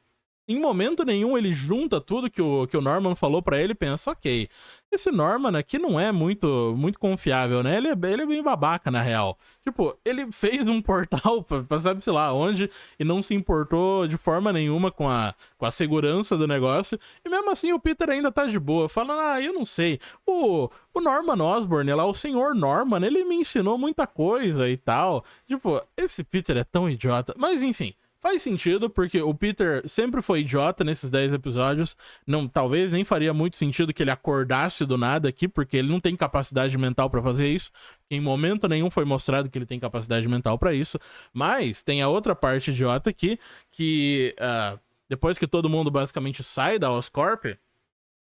Em momento nenhum ele junta tudo que o Norman falou pra ele e pensa, ok, esse Norman aqui não é muito confiável, né? Ele é bem babaca, na real. Tipo, ele fez um portal pra sabe, sei lá, onde, e não se importou de forma nenhuma com a segurança do negócio. E mesmo assim o Peter ainda tá de boa, falando, eu não sei, o Norman Osborn, lá, o senhor Norman, ele me ensinou muita coisa e tal. Tipo, esse Peter é tão idiota. Mas enfim, faz sentido, porque o Peter sempre foi idiota nesses 10 episódios. Não, talvez nem faria muito sentido que ele acordasse do nada aqui, porque ele não tem capacidade mental pra fazer isso. Em momento nenhum foi mostrado que ele tem capacidade mental pra isso. Mas tem a outra parte idiota aqui, que depois que todo mundo basicamente sai da Oscorp,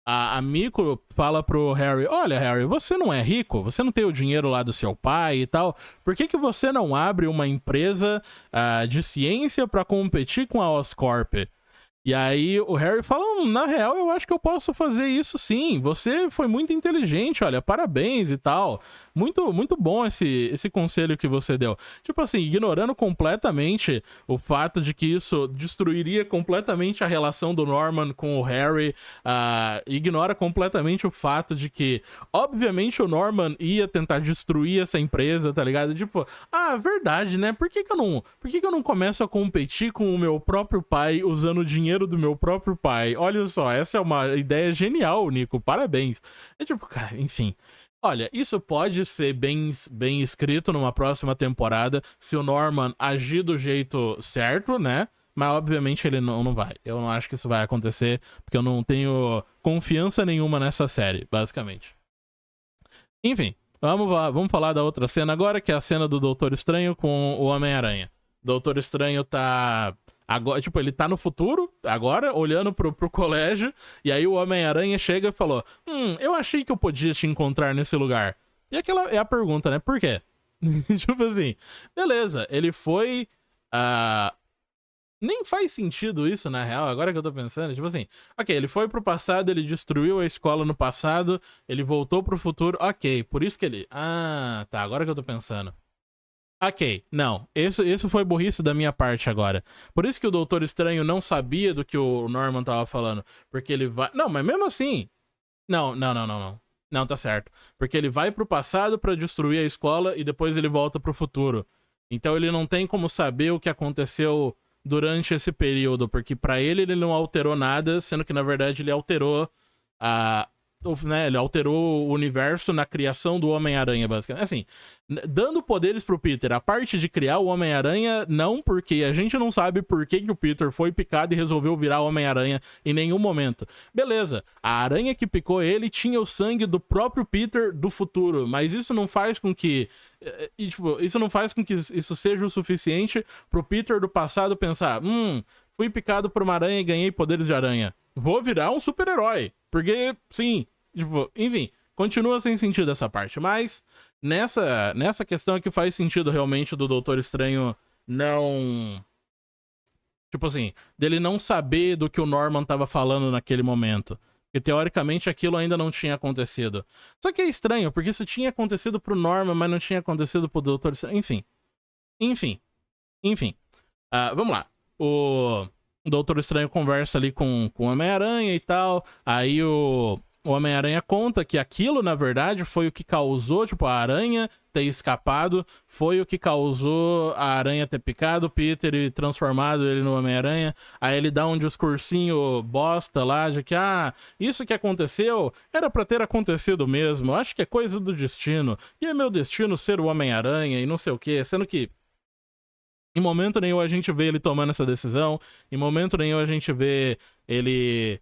a Miko fala pro Harry, olha, Harry, você não é rico, você não tem o dinheiro lá do seu pai e tal, por que você não abre uma empresa de ciência pra competir com a Oscorp? E aí o Harry fala, na real eu acho que eu posso fazer isso sim, você foi muito inteligente, olha, parabéns e tal. Muito bom esse conselho que você deu. Tipo assim, ignorando completamente o fato de que isso destruiria completamente a relação do Norman com o Harry, ignora completamente o fato de que, obviamente, o Norman ia tentar destruir essa empresa, tá ligado? Tipo, verdade, né? Por que eu não começo a competir com o meu próprio pai usando o dinheiro do meu próprio pai? Olha só, essa é uma ideia genial, Nico, parabéns. É tipo, cara, enfim. Olha, isso pode ser bem escrito numa próxima temporada se o Norman agir do jeito certo, né? Mas obviamente ele não vai. Eu não acho que isso vai acontecer, porque eu não tenho confiança nenhuma nessa série, basicamente. Enfim, vamos falar da outra cena agora, que é a cena do Doutor Estranho com o Homem-Aranha. Doutor Estranho tá... Agora, tipo, ele tá no futuro, agora, olhando pro colégio, e aí o Homem-Aranha chega e falou, eu achei que eu podia te encontrar nesse lugar. E aquela é a pergunta, né? Por quê? Tipo assim, beleza, ele foi... Nem faz sentido isso, na real, agora que eu tô pensando. Tipo assim, ok, ele foi pro passado, ele destruiu a escola no passado, ele voltou pro futuro, ok, por isso que ele... tá, agora que eu tô pensando. Ok, não, isso foi burrice da minha parte agora. Por isso que o Doutor Estranho não sabia do que o Norman tava falando. Porque ele vai... Não, mas mesmo assim... Não. Não, tá certo. Porque ele vai pro passado pra destruir a escola e depois ele volta pro futuro. Então ele não tem como saber o que aconteceu durante esse período, porque pra ele não alterou nada, sendo que na verdade ele alterou ele alterou o universo na criação do Homem-Aranha, basicamente. Assim, dando poderes pro Peter, a parte de criar o Homem-Aranha, não, porque a gente não sabe por que o Peter foi picado e resolveu virar o Homem-Aranha em nenhum momento. Beleza, a aranha que picou ele tinha o sangue do próprio Peter do futuro, mas isso não faz com que... isso não faz com que isso seja o suficiente pro Peter do passado pensar, fui picado por uma aranha e ganhei poderes de aranha. Vou virar um super-herói. Porque, sim, tipo, enfim, continua sem sentido essa parte. Mas nessa questão é que faz sentido realmente do Doutor Estranho não... Tipo assim, dele não saber do que o Norman tava falando naquele momento. Porque teoricamente aquilo ainda não tinha acontecido. Só que é estranho, porque isso tinha acontecido pro Norman, mas não tinha acontecido pro Doutor Estranho. Enfim. Vamos lá. O Doutor Estranho conversa ali com o Homem-Aranha e tal. Aí o Homem-Aranha conta que aquilo, na verdade, foi o que causou, tipo, a aranha ter escapado, foi o que causou a aranha ter picado o Peter e transformado ele no Homem-Aranha. Aí ele dá um discursinho bosta lá de que, isso que aconteceu era pra ter acontecido mesmo, acho que é coisa do destino, e é meu destino ser o Homem-Aranha e não sei o que, sendo que em momento nenhum a gente vê ele tomando essa decisão, em momento nenhum a gente vê ele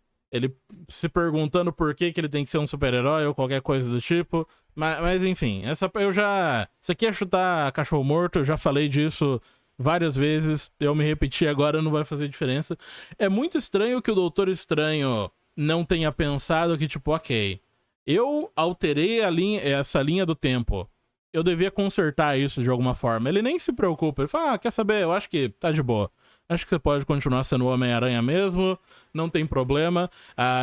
se perguntando por que ele tem que ser um super-herói ou qualquer coisa do tipo. Mas enfim, isso aqui é chutar cachorro morto, eu já falei disso várias vezes, eu me repeti agora, não vai fazer diferença. É muito estranho que o Doutor Estranho não tenha pensado que, tipo, ok, eu alterei essa linha do tempo, eu devia consertar isso de alguma forma. Ele nem se preocupa, ele fala, quer saber, eu acho que tá de boa. acho que você pode continuar sendo o Homem-Aranha mesmo, não tem problema.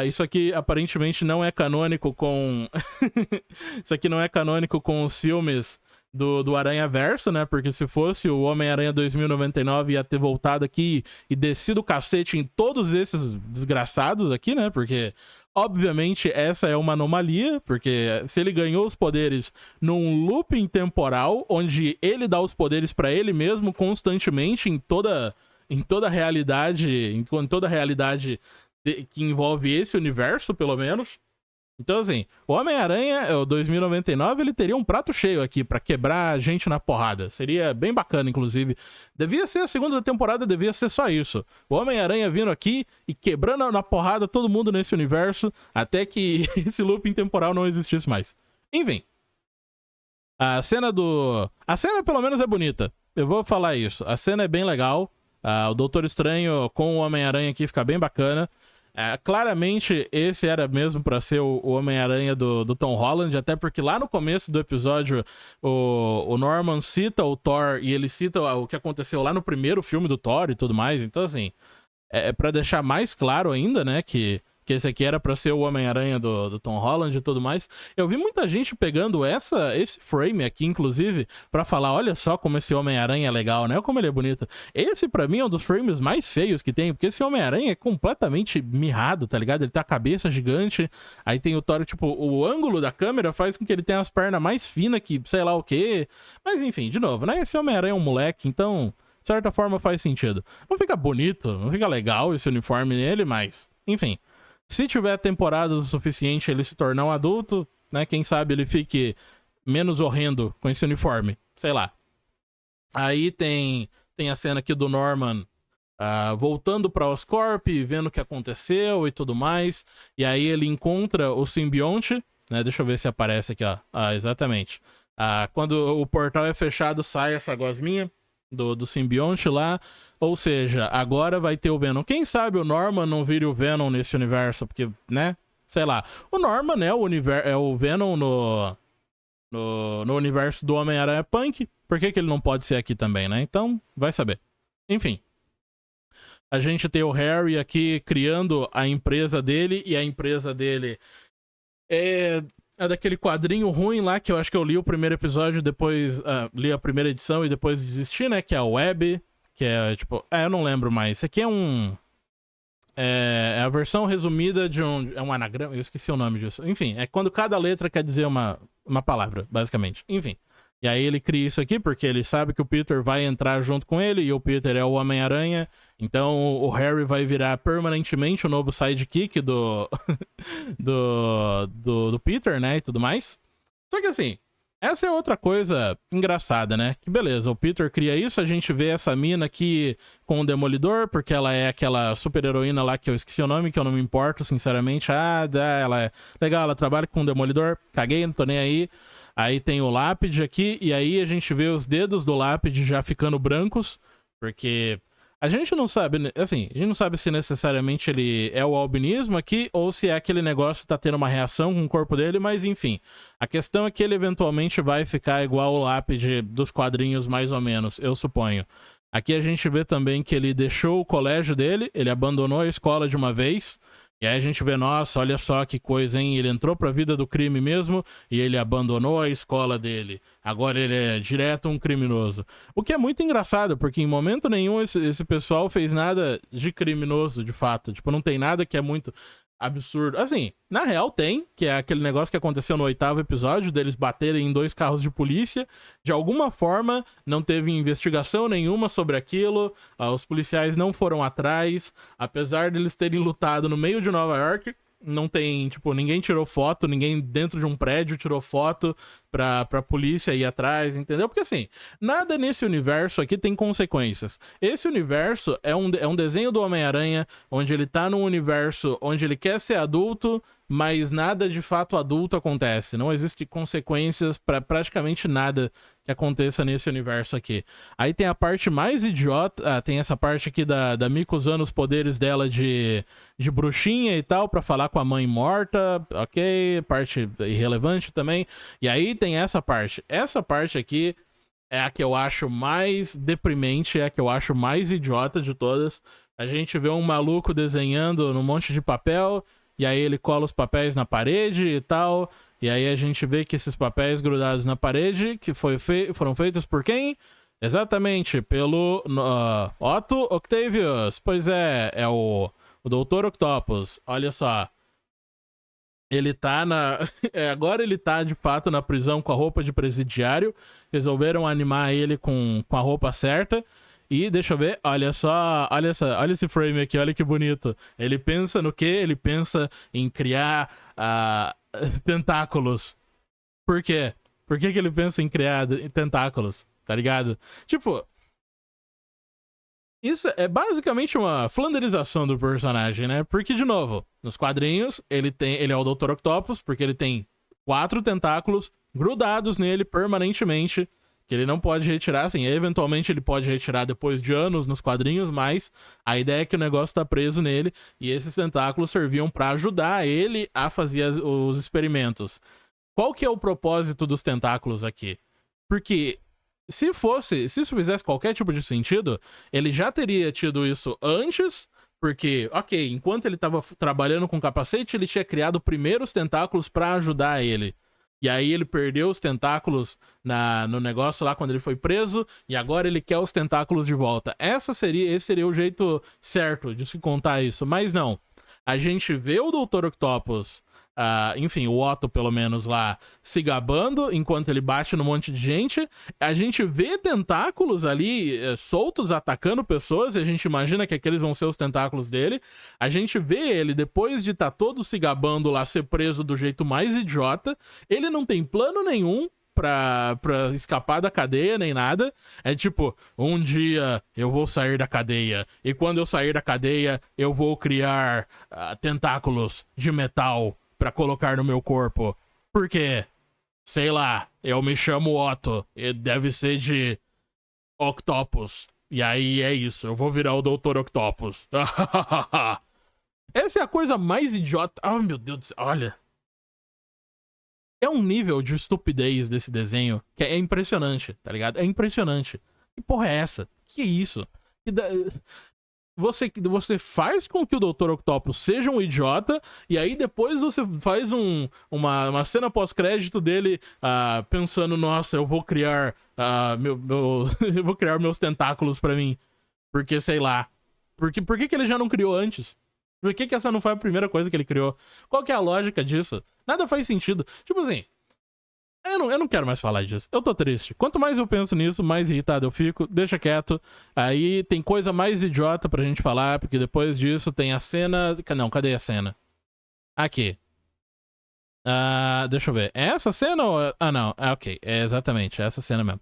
Isso aqui aparentemente não é canônico com... Isso aqui não é canônico com os filmes do Aranha-Verso, né? Porque se fosse o Homem-Aranha 2099 ia ter voltado aqui e descido o cacete em todos esses desgraçados aqui, né? Porque, obviamente, essa é uma anomalia, porque se ele ganhou os poderes num looping temporal, onde ele dá os poderes pra ele mesmo constantemente em toda realidade, em toda realidade que envolve esse universo, pelo menos. Então, assim, o Homem-Aranha, o 2099, ele teria um prato cheio aqui pra quebrar gente na porrada. Seria bem bacana, inclusive. Devia ser a segunda temporada, devia ser só isso. O Homem-Aranha vindo aqui e quebrando na porrada todo mundo nesse universo, até que esse looping temporal não existisse mais. Enfim. A cena, pelo menos, é bonita. Eu vou falar isso. A cena é bem legal. O Doutor Estranho com o Homem-Aranha aqui fica bem bacana. Claramente esse era mesmo pra ser o Homem-Aranha do Tom Holland, até porque lá no começo do episódio o Norman cita o Thor e ele cita o que aconteceu lá no primeiro filme do Thor e tudo mais. Então, assim, pra deixar mais claro ainda, né, que esse aqui era pra ser o Homem-Aranha do Tom Holland e tudo mais. Eu vi muita gente pegando esse frame aqui, inclusive, pra falar, olha só como esse Homem-Aranha é legal, né? Como ele é bonito. Esse, pra mim, é um dos frames mais feios que tem, porque esse Homem-Aranha é completamente mirrado, tá ligado? Ele tem a cabeça gigante, aí tem o Thor, tipo, o ângulo da câmera faz com que ele tenha as pernas mais finas que sei lá o quê. Mas, enfim, de novo, né? Esse Homem-Aranha é um moleque, então, de certa forma, faz sentido. Não fica bonito, não fica legal esse uniforme nele, mas, enfim... Se tiver temporada o suficiente ele se tornar um adulto, né? Quem sabe ele fique menos horrendo com esse uniforme. Sei lá. Aí tem a cena aqui do Norman voltando pra Oscorp, vendo o que aconteceu e tudo mais. E aí ele encontra o simbionte, né? Deixa eu ver se aparece aqui, ó. Exatamente. Quando o portal é fechado, sai essa gosminha do simbionte lá. Ou seja, agora vai ter o Venom. Quem sabe o Norman não vire o Venom nesse universo, porque, né? Sei lá. O Norman é o Venom no universo do Homem-Aranha Punk. Por que ele não pode ser aqui também, né? Então, vai saber. Enfim. A gente tem o Harry aqui criando a empresa dele, e a empresa dele é daquele quadrinho ruim lá, que eu acho que eu li o primeiro episódio, depois li a primeira edição e depois desisti, né? Que é a Web. Que é, tipo... eu não lembro mais. Isso aqui é é a versão resumida de é um anagrama. Eu esqueci o nome disso. Enfim, é quando cada letra quer dizer uma palavra, basicamente. Enfim. E aí ele cria isso aqui porque ele sabe que o Peter vai entrar junto com ele e o Peter é o Homem-Aranha. Então o Harry vai virar permanentemente o novo sidekick do Peter, né? E tudo mais. Só que assim... Essa é outra coisa engraçada, né? Que beleza, o Peter cria isso, a gente vê essa mina aqui com o Demolidor, porque ela é aquela super-heroína lá que eu esqueci o nome, que eu não me importo, sinceramente. Ela é legal, ela trabalha com o Demolidor, caguei, não tô nem aí. Aí tem o Lápide aqui, e aí a gente vê os dedos do Lápide já ficando brancos, porque... A gente não sabe, assim, a gente não sabe se necessariamente ele é o albinismo aqui ou se é aquele negócio que tá tendo uma reação com o corpo dele, mas enfim. A questão é que ele eventualmente vai ficar igual o Lápide dos quadrinhos, mais ou menos, eu suponho. Aqui a gente vê também que ele deixou o colégio dele, ele abandonou a escola de uma vez. E aí a gente vê, nossa, olha só que coisa, hein? Ele entrou pra vida do crime mesmo e ele abandonou a escola dele. Agora ele é direto um criminoso. O que é muito engraçado, porque em momento nenhum esse pessoal fez nada de criminoso, de fato. Tipo, não tem nada que é muito absurdo. Assim, na real tem, que é aquele negócio que aconteceu no 8º episódio, deles baterem em 2 carros de polícia. De alguma forma, não teve investigação nenhuma sobre aquilo, os policiais não foram atrás, apesar deles terem lutado no meio de Nova York. Não tem, tipo, ninguém tirou foto, ninguém dentro de um prédio tirou foto pra polícia ir atrás, entendeu? Porque assim, nada nesse universo aqui tem consequências. Esse universo é um desenho do Homem-Aranha, onde ele tá num universo onde ele quer ser adulto, mas nada de fato adulto acontece. Não existe consequências pra praticamente nada que aconteça nesse universo aqui. Aí tem a parte mais idiota, tem essa parte aqui da Miko usando os poderes dela de bruxinha e tal, pra falar com a mãe morta, ok, parte irrelevante também. E aí tem essa parte. Essa parte aqui é a que eu acho mais deprimente, é a que eu acho mais idiota de todas. A gente vê um maluco desenhando num monte de papel, e aí ele cola os papéis na parede e tal, e aí a gente vê que esses papéis grudados na parede, que foram feitos por quem? Exatamente, pelo Otto Octavius. Pois é o Dr. Octopus. Olha só. Ele tá na... agora ele tá, de fato, na prisão com a roupa de presidiário. Resolveram animar ele com a roupa certa. E, deixa eu ver, olha só, olha esse frame aqui, olha que bonito. Ele pensa no quê? Ele pensa em criar tentáculos. Por quê? Por que ele pensa em criar tentáculos? Tá ligado? Tipo... Isso é basicamente uma flanderização do personagem, né? Porque, de novo, nos quadrinhos, ele é o Dr. Octopus, porque ele tem 4 tentáculos grudados nele permanentemente, que ele não pode retirar, assim, eventualmente ele pode retirar depois de anos nos quadrinhos, mas a ideia é que o negócio tá preso nele, e esses tentáculos serviam para ajudar ele a fazer os experimentos. Qual que é o propósito dos tentáculos aqui? Porque... se isso fizesse qualquer tipo de sentido, ele já teria tido isso antes, porque, ok, enquanto ele tava trabalhando com o capacete, ele tinha criado primeiros tentáculos pra ajudar ele. E aí ele perdeu os tentáculos no negócio lá quando ele foi preso, e agora ele quer os tentáculos de volta. Esse seria o jeito certo de se contar isso, mas não. A gente vê o Dr. Octopus... enfim, o Otto, pelo menos lá, se gabando enquanto ele bate num monte de gente. A gente vê tentáculos ali soltos atacando pessoas, e a gente imagina que aqueles vão ser os tentáculos dele. A gente vê ele, depois de estar todo se gabando lá, ser preso do jeito mais idiota. Ele não tem plano nenhum pra escapar da cadeia, nem nada. É tipo, um dia eu vou sair da cadeia, e quando eu sair da cadeia, eu vou criar tentáculos de metal pra colocar no meu corpo. Por quê? Sei lá, eu me chamo Otto, e deve ser de Octopus. E aí é isso, eu vou virar o Dr. Octopus. Essa é a coisa mais idiota. Oh, meu Deus do céu, olha. É um nível de estupidez desse desenho que é impressionante, tá ligado? É impressionante. Que porra é essa? Que isso? Você faz com que o Dr. Octopus seja um idiota, e aí depois você faz uma cena pós-crédito dele pensando, nossa, eu vou criar eu vou criar meus tentáculos pra mim. Porque, sei lá. Por que ele já não criou antes? Por que essa não foi a primeira coisa que ele criou? Qual que é a lógica disso? Nada faz sentido. Tipo assim, eu não quero mais falar disso. Eu tô triste. Quanto mais eu penso nisso, mais irritado eu fico. Deixa quieto. Aí tem coisa mais idiota pra gente falar, porque depois disso tem a cena... Não, cadê a cena? Aqui. Deixa eu ver. É essa cena ou... não. Ok. É exatamente. É essa cena mesmo.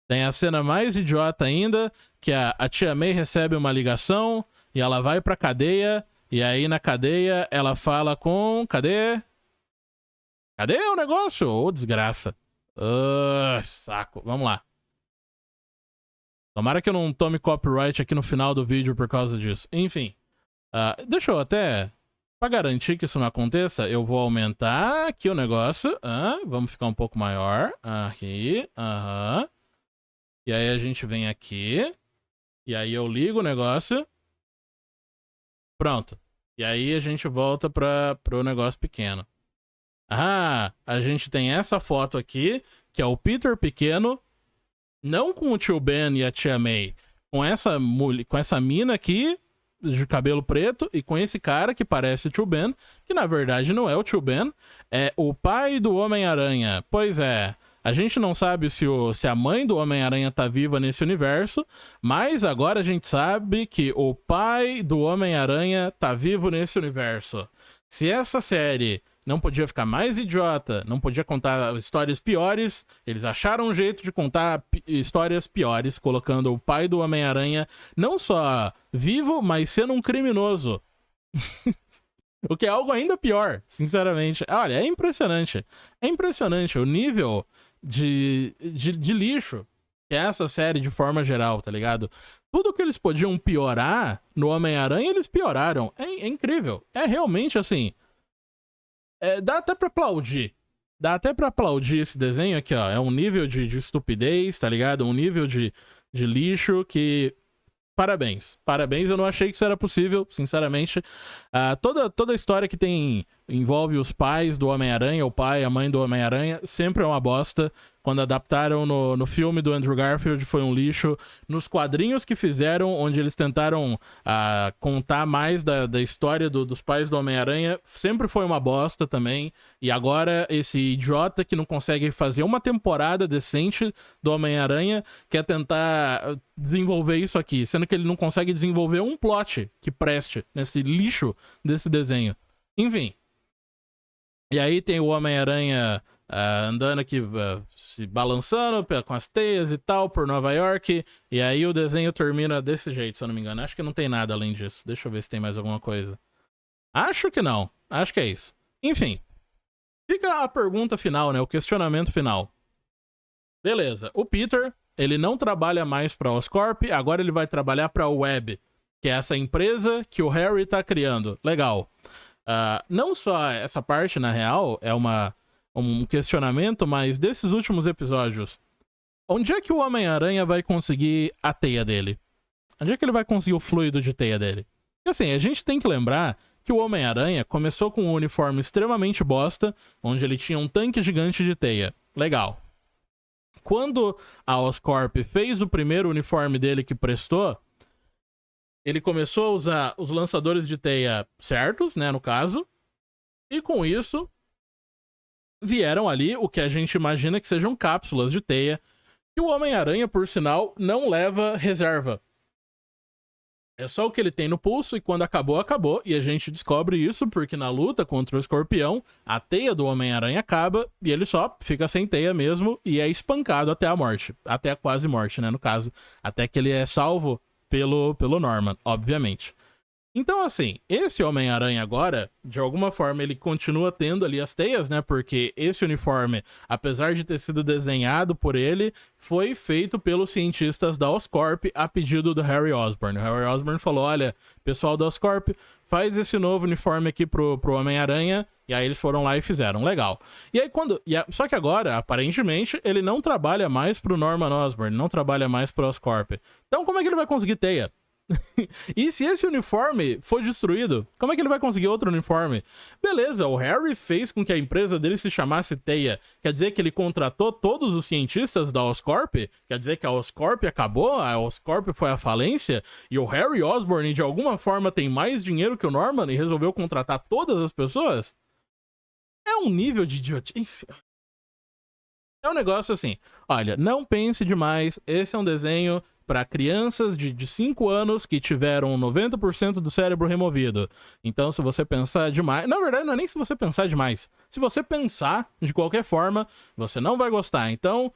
Tem a cena mais idiota ainda, que a Tia May recebe uma ligação e ela vai pra cadeia, e aí na cadeia ela fala com... Cadê? Cadê o negócio? Ô, desgraça. Saco. Vamos lá. Tomara que eu não tome copyright aqui no final do vídeo por causa disso. Enfim. Deixa eu até... Pra garantir que isso não aconteça, eu vou aumentar aqui o negócio. Vamos ficar um pouco maior. Aqui. Aham. E aí a gente vem aqui. E aí eu ligo o negócio. Pronto. E aí a gente volta pro negócio pequeno. A gente tem essa foto aqui, que é o Peter pequeno, não com o tio Ben e a tia May, com essa mina aqui, de cabelo preto, e com esse cara que parece o tio Ben, que na verdade não é o tio Ben, é o pai do Homem-Aranha. Pois é, a gente não sabe se a mãe do Homem-Aranha tá viva nesse universo, mas agora a gente sabe que o pai do Homem-Aranha tá vivo nesse universo. Se essa série não podia ficar mais idiota, não podia contar histórias piores, eles acharam um jeito de contar histórias piores, colocando o pai do Homem-Aranha não só vivo, mas sendo um criminoso. O que é algo ainda pior, sinceramente. Olha, é impressionante. É impressionante o nível de lixo que é essa série de forma geral, tá ligado? Tudo que eles podiam piorar no Homem-Aranha, eles pioraram. É incrível. É realmente assim... dá até pra aplaudir dá até pra aplaudir esse desenho aqui, ó. É um nível de estupidez, tá ligado? Um nível de lixo que... Parabéns. Parabéns, eu não achei que isso era possível, sinceramente. Toda a história que envolve os pais do Homem-Aranha, o pai e a mãe do Homem-Aranha, sempre é uma bosta. Quando adaptaram no filme do Andrew Garfield, foi um lixo. Nos quadrinhos que fizeram, onde eles tentaram contar mais da história dos pais do Homem-Aranha, sempre foi uma bosta também. E agora, esse idiota que não consegue fazer uma temporada decente do Homem-Aranha quer tentar desenvolver isso aqui, sendo que ele não consegue desenvolver um plot que preste nesse lixo desse desenho. Enfim. E aí tem o Homem-Aranha andando aqui, se balançando com as teias e tal por Nova York. E aí o desenho termina desse jeito, se eu não me engano. Acho que não tem nada além disso. Deixa eu ver se tem mais alguma coisa. Acho que não. Acho que é isso. Enfim. Fica a pergunta final, né? O questionamento final. Beleza. O Peter, ele não trabalha mais pra Oscorp, agora ele vai trabalhar pra Web, que é essa empresa que o Harry tá criando. Legal. Não só essa parte, na real, é um questionamento, mas desses últimos episódios, onde é que o Homem-Aranha vai conseguir a teia dele? Onde é que ele vai conseguir o fluido de teia dele? E assim, a gente tem que lembrar que o Homem-Aranha começou com um uniforme extremamente bosta, onde ele tinha um tanque gigante de teia. Legal. Quando a Oscorp fez o primeiro uniforme dele que prestou, ele começou a usar os lançadores de teia certos, né, no caso, e com isso vieram ali o que a gente imagina que sejam cápsulas de teia, e o Homem-Aranha, por sinal, não leva reserva. É só o que ele tem no pulso, e quando acabou, acabou, e a gente descobre isso porque na luta contra o Escorpião, a teia do Homem-Aranha acaba, e ele só fica sem teia mesmo, e é espancado até a morte, até a quase morte, né, no caso, até que ele é salvo pelo Norman, obviamente. Então, assim, esse Homem-Aranha agora, de alguma forma, ele continua tendo ali as teias, né? Porque esse uniforme, apesar de ter sido desenhado por ele, foi feito pelos cientistas da Oscorp a pedido do Harry Osborn. O Harry Osborn falou, olha, pessoal da Oscorp, faz esse novo uniforme aqui pro Homem-Aranha. E aí eles foram lá e fizeram. Legal. E aí só que agora, aparentemente, ele não trabalha mais pro Norman Osborn, não trabalha mais pro Oscorp. Então como é que ele vai conseguir teia? E se esse uniforme for destruído, como é que ele vai conseguir outro uniforme? Beleza, o Harry fez com que a empresa dele se chamasse Teia. Quer dizer que ele contratou todos os cientistas da Oscorp? Quer dizer que a Oscorp acabou? A Oscorp foi à falência? E o Harry Osborn, de alguma forma, tem mais dinheiro que o Norman e resolveu contratar todas as pessoas? É um nível de idiotice. É um negócio assim, olha, não pense demais, esse é um desenho para crianças de 5 anos que tiveram 90% do cérebro removido. Então, se você pensar demais... Na verdade, não é nem se você pensar demais. Se você pensar de qualquer forma, você não vai gostar. Então,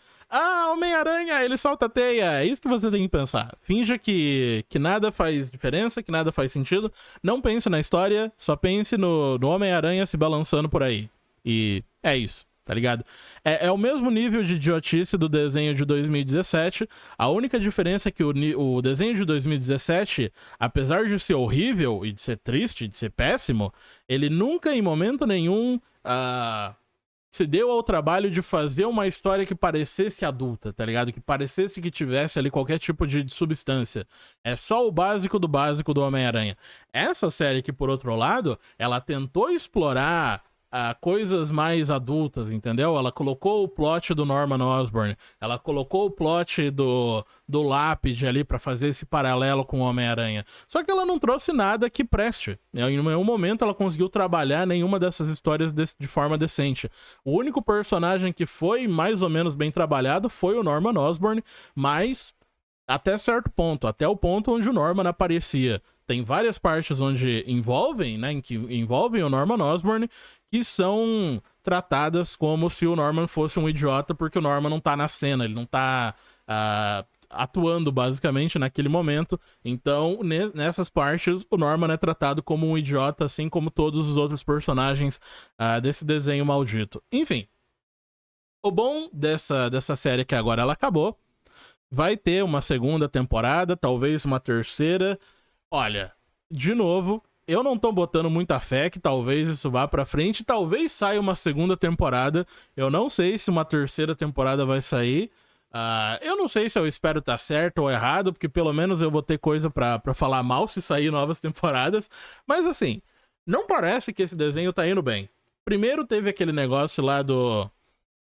Homem-Aranha, ele solta teia. É isso que você tem que pensar. Finja que nada faz diferença, que nada faz sentido. Não pense na história, só pense no Homem-Aranha se balançando por aí. E é isso. Tá ligado? É o mesmo nível de idiotice do desenho de 2017. A única diferença é que o desenho de 2017, apesar de ser horrível e de ser triste, de ser péssimo, ele nunca, em momento nenhum, se deu ao trabalho de fazer uma história que parecesse adulta, tá ligado? Que parecesse que tivesse ali qualquer tipo de substância. É só o básico do Homem-Aranha. Essa série que, por outro lado, ela tentou explorar coisas mais adultas, entendeu? Ela colocou o plot do Norman Osborn, ela colocou o plot do Lápide ali pra fazer esse paralelo com o Homem-Aranha. Só que ela não trouxe nada que preste. Em nenhum momento ela conseguiu trabalhar nenhuma dessas histórias de forma decente. O único personagem que foi mais ou menos bem trabalhado foi o Norman Osborn, mas até certo ponto, até o ponto onde o Norman aparecia. Tem várias partes onde envolvem o Norman Osborn, que são tratadas como se o Norman fosse um idiota, porque o Norman não tá na cena, ele não tá atuando basicamente naquele momento. Então, nessas partes, o Norman é tratado como um idiota, assim como todos os outros personagens desse desenho maldito. Enfim, o bom dessa série que agora ela acabou, vai ter uma segunda temporada, talvez uma terceira. Olha, de novo, eu não tô botando muita fé que talvez isso vá pra frente, talvez saia uma segunda temporada, eu não sei se uma terceira temporada vai sair, eu não sei se eu espero estar certo ou errado, porque pelo menos eu vou ter coisa pra falar mal se sair novas temporadas, mas assim, não parece que esse desenho tá indo bem. Primeiro teve aquele negócio lá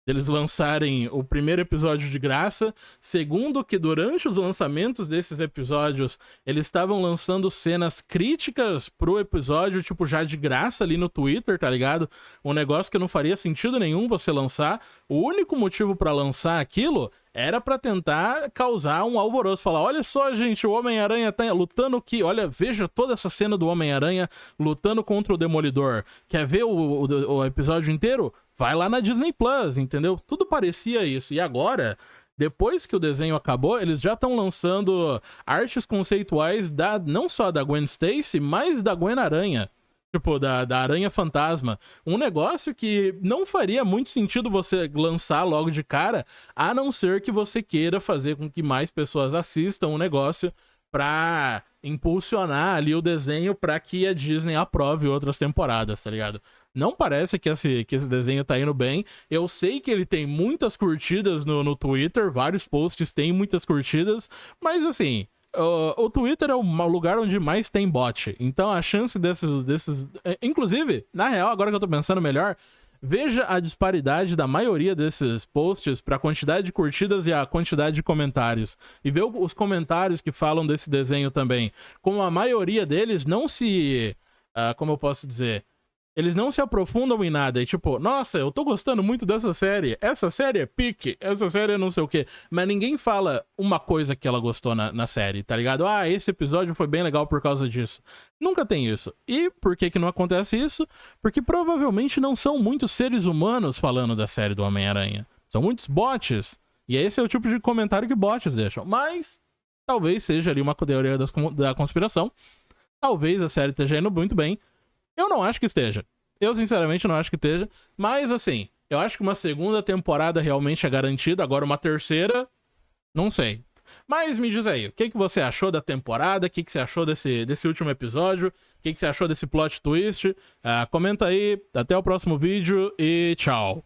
deles lançarem o primeiro episódio de graça. Segundo, que durante os lançamentos desses episódios, eles estavam lançando cenas críticas pro episódio, tipo, já de graça ali no Twitter, tá ligado? Um negócio que não faria sentido nenhum você lançar. O único motivo pra lançar aquilo era pra tentar causar um alvoroço. Falar, olha só, gente, o Homem-Aranha tá lutando aqui. Olha, veja toda essa cena do Homem-Aranha lutando contra o Demolidor. Quer ver o episódio inteiro? Vai lá na Disney Plus, entendeu? Tudo parecia isso. E agora, depois que o desenho acabou, eles já estão lançando artes conceituais não só da Gwen Stacy, mas da Gwen Aranha. Tipo, da Aranha Fantasma. Um negócio que não faria muito sentido você lançar logo de cara, a não ser que você queira fazer com que mais pessoas assistam o negócio pra impulsionar ali o desenho pra que a Disney aprove outras temporadas, tá ligado? Não parece que esse desenho tá indo bem. Eu sei que ele tem muitas curtidas no Twitter, vários posts têm muitas curtidas, mas assim, o Twitter é o lugar onde mais tem bot. Então a chance desses... Inclusive, na real, agora que eu tô pensando melhor, veja a disparidade da maioria desses posts para a quantidade de curtidas e a quantidade de comentários. E ver os comentários que falam desse desenho também. Como a maioria deles não se... como eu posso dizer? Eles não se aprofundam em nada. E tipo, nossa, eu tô gostando muito dessa série. Essa série é pique. Essa série é não sei o quê. Mas ninguém fala uma coisa que ela gostou na série, tá ligado? Ah, esse episódio foi bem legal por causa disso. Nunca tem isso. E por que não acontece isso? Porque provavelmente não são muitos seres humanos falando da série do Homem-Aranha. São muitos bots. E esse é o tipo de comentário que bots deixam. Mas talvez seja ali uma teoria da conspiração. Talvez a série esteja indo muito bem. Eu não acho que esteja. Eu, sinceramente, não acho que esteja. Mas, assim, eu acho que uma segunda temporada realmente é garantida. Agora, uma terceira, não sei. Mas me diz aí, o que você achou da temporada? O que você achou desse último episódio? O que você achou desse plot twist? Comenta aí. Até o próximo vídeo e tchau.